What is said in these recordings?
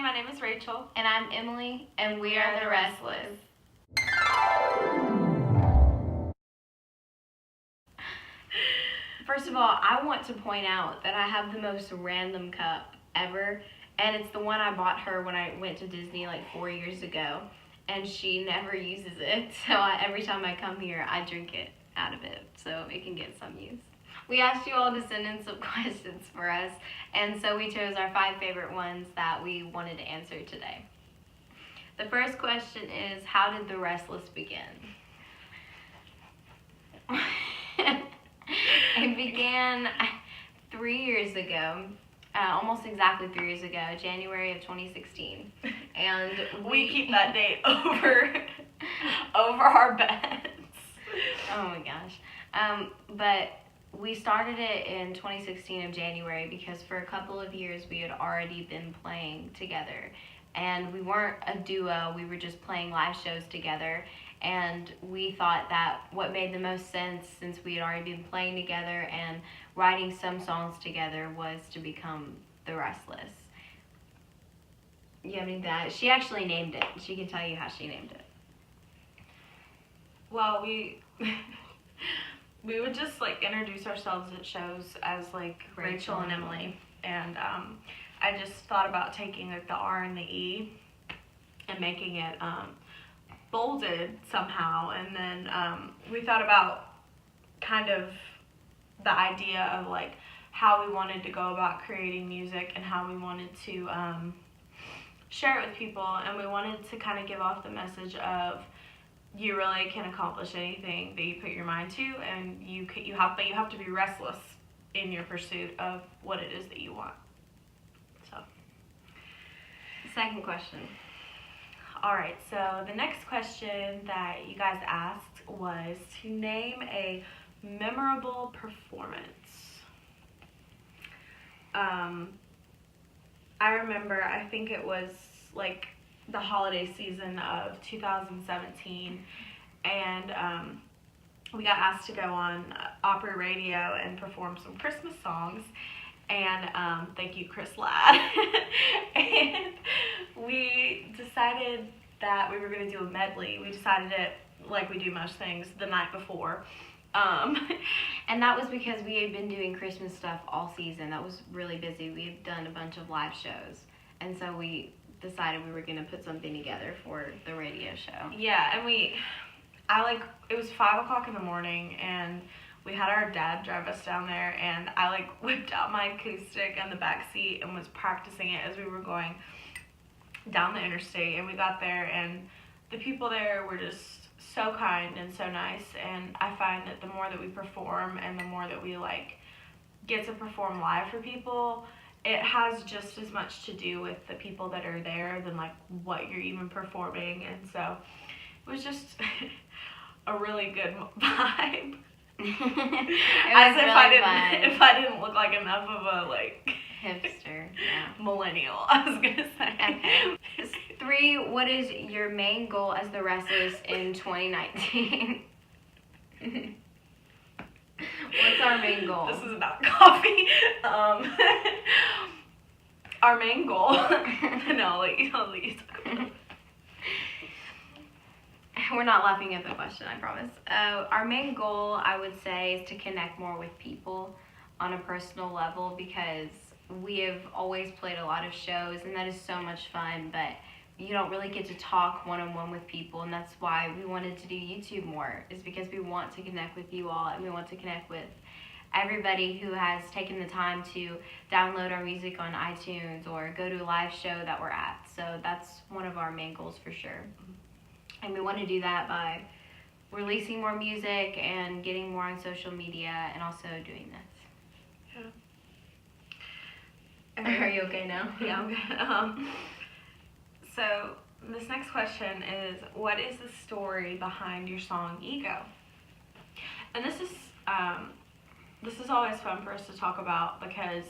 my name is Rachel. And I'm Emily, and we are the Restless. First of all, I want to point out that I have the most random cup ever, and it's the one I bought her when I went to Disney like 4 years ago, and she never uses it, so every time I come here, I drink it out of it, so it can get some use. We asked you all to send in some questions for us, and so we chose our 5 favorite ones that we wanted to answer today. The first question is, how did the Restless begin? It began 3 years ago, almost exactly 3 years ago, January of 2016. And we keep that date over our beds. Oh my gosh. But we started it in 2016 of January because for a couple of years we had already been playing together. And we weren't a duo, we were just playing live shows together. And we thought that what made the most sense, since we had already been playing together and writing some songs together, was to become the Restless. You have anything to add? She actually named it. She can tell you how she named it. Well, we would just like introduce ourselves at shows as like Rachel and Emily. And I just thought about taking like the R and the E and making it bolded somehow, and then we thought about kind of the idea of like how we wanted to go about creating music and how we wanted to share it with people, and we wanted to kind of give off the message of you really can accomplish anything that you put your mind to, and you have to be restless in your pursuit of what it is that you want. So, Second question. all right, so the next question that you guys asked was to name a memorable performance. I remember, I think it was like the holiday season of 2017, and we got asked to go on Opry Radio and perform some Christmas songs, and thank you, Chris Ladd. And we decided that we were going to do a medley. We decided it like we do most things the night before. And that was because we had been doing Christmas stuff all season. That was really busy. We had done a bunch of live shows, and so we decided we were going to put something together for the radio show. Yeah, and it was 5 o'clock in the morning, and we had our dad drive us down there, and I like whipped out my acoustic in the back seat and was practicing it as we were going down the interstate. And we got there, and the people there were just so kind and so nice. And I find that the more that we perform and the more that we like get to perform live for people, it has just as much to do with the people that are there than like what you're even performing. And so it was just a really good vibe. As if I didn't look like enough of a like hipster, yeah. Millennial, I was gonna say. Okay. 3, what is your main goal as the Restless in 2019? What's our main goal? This is about coffee. Our main goal. No, I'll let you talk about it. We're not laughing at the question, I promise. Our main goal, I would say, is to connect more with people on a personal level, because we have always played a lot of shows, and that is so much fun, but you don't really get to talk one-on-one with people, and that's why we wanted to do YouTube more, is because we want to connect with you all, and we want to connect with everybody who has taken the time to download our music on iTunes or go to a live show that we're at. So that's one of our main goals for sure. And we want to do that by releasing more music and getting more on social media, and also doing this. Yeah. Are you okay now? Yeah, I'm good. So this next question is, what is the story behind your song Ego? And this is always fun for us to talk about, because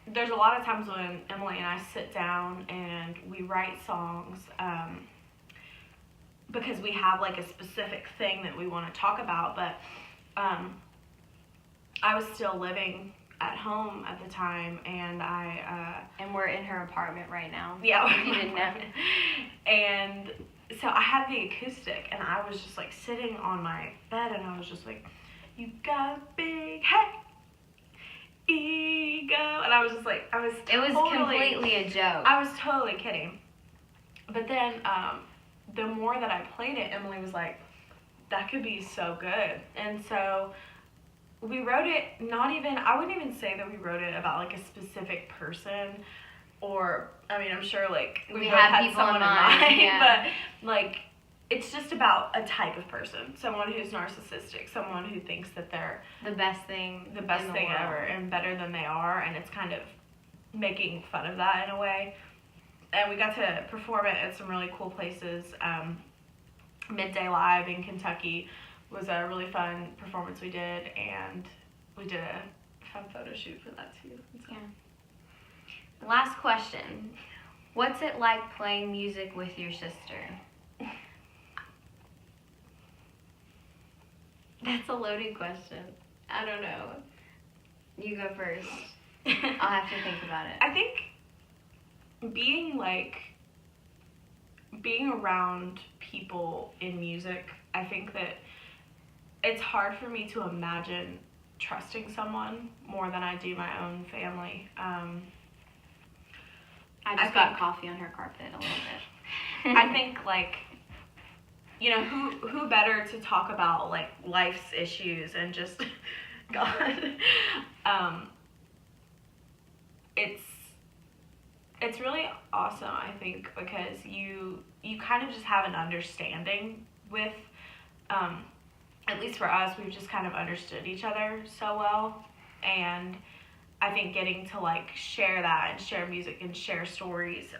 there's a lot of times when Emily and I sit down and we write songs because we have like a specific thing that we want to talk about, but I was still living at home at the time, and and we're in her apartment right now. Yeah. If you didn't know. And so I had the acoustic, and I was just like sitting on my bed, and I was just like, "You got a big head, ego," and I was just like, It was completely a joke. I was totally kidding. But then, the more that I played it, Emily was like, "That could be so good," and so we wrote it. I wouldn't even say that we wrote it about like a specific person, or I mean, I'm sure like we both had someone in mind, yeah. but like it's just about a type of person, someone who's narcissistic, someone who thinks that they're the best thing ever and better than they are, and it's kind of making fun of that in a way. And we got to perform it at some really cool places. Midday Live in Kentucky was a really fun performance we did, and we did a fun photo shoot for that too. So. Yeah. Last question. What's it like playing music with your sister? That's a loaded question. I don't know. You go first. I'll have to think about it. I think being around people in music, I think that it's hard for me to imagine trusting someone more than I do my own family. I just got coffee on her carpet a little bit. I think who better to talk about like life's issues and just God. It's really awesome, I think, because you kind of just have an understanding with, at least for us, we've just kind of understood each other so well, and I think getting to like share that and share music and share stories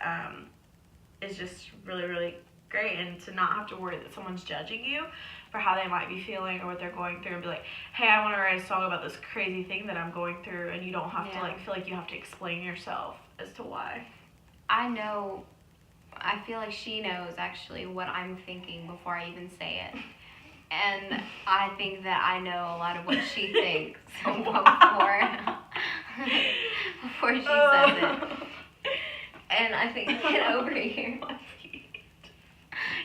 is just really, really great, and to not have to worry that someone's judging you for how they might be feeling or what they're going through, and be like, hey, I want to write a song about this crazy thing that I'm going through, and you don't have to like feel like you have to explain yourself as to why. I feel like she knows actually what I'm thinking before I even say it. And I think that I know a lot of what she thinks before she says it. And I think, get over here.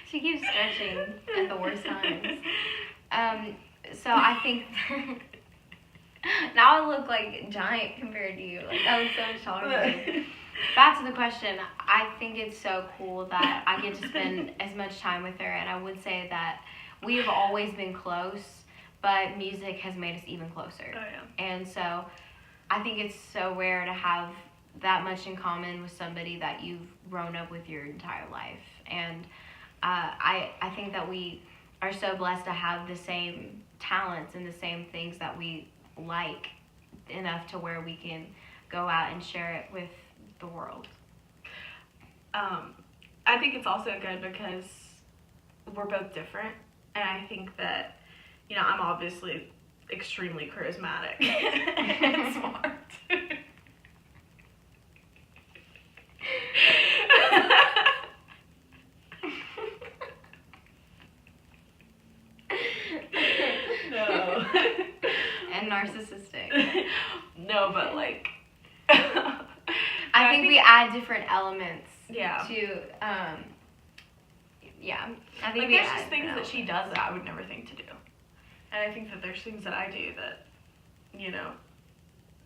She keeps stretching at the worst times. So I think now I look like giant compared to you. Like I look so much taller than you. Back to the question, I think it's so cool that I get to spend as much time with her, and I would say that we have always been close, but music has made us even closer. Oh, yeah. And so I think it's so rare to have that much in common with somebody that you've grown up with your entire life. And I think that we are so blessed to have the same talents and the same things that we like enough to where we can go out and share it with the world. I think it's also good because we're both different, and I think that, I'm obviously extremely charismatic and smart. No. And narcissistic. No, but like I think we add different elements to I think there's just things that she does that I would never think to do, and I think that there's things that I do that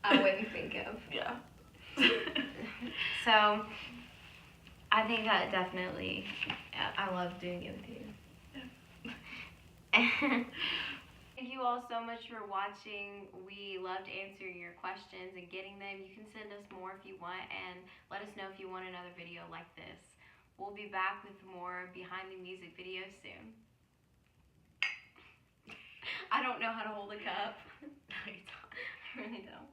I wouldn't think of. Yeah. So I think that definitely I love doing it with you. Yeah. Thank you all so much for watching. We loved answering your questions and getting them. You can send us more if you want, and let us know if you want another video like this. We'll be back with more behind the music videos soon. I don't know how to hold a cup. No, you don't. I really don't.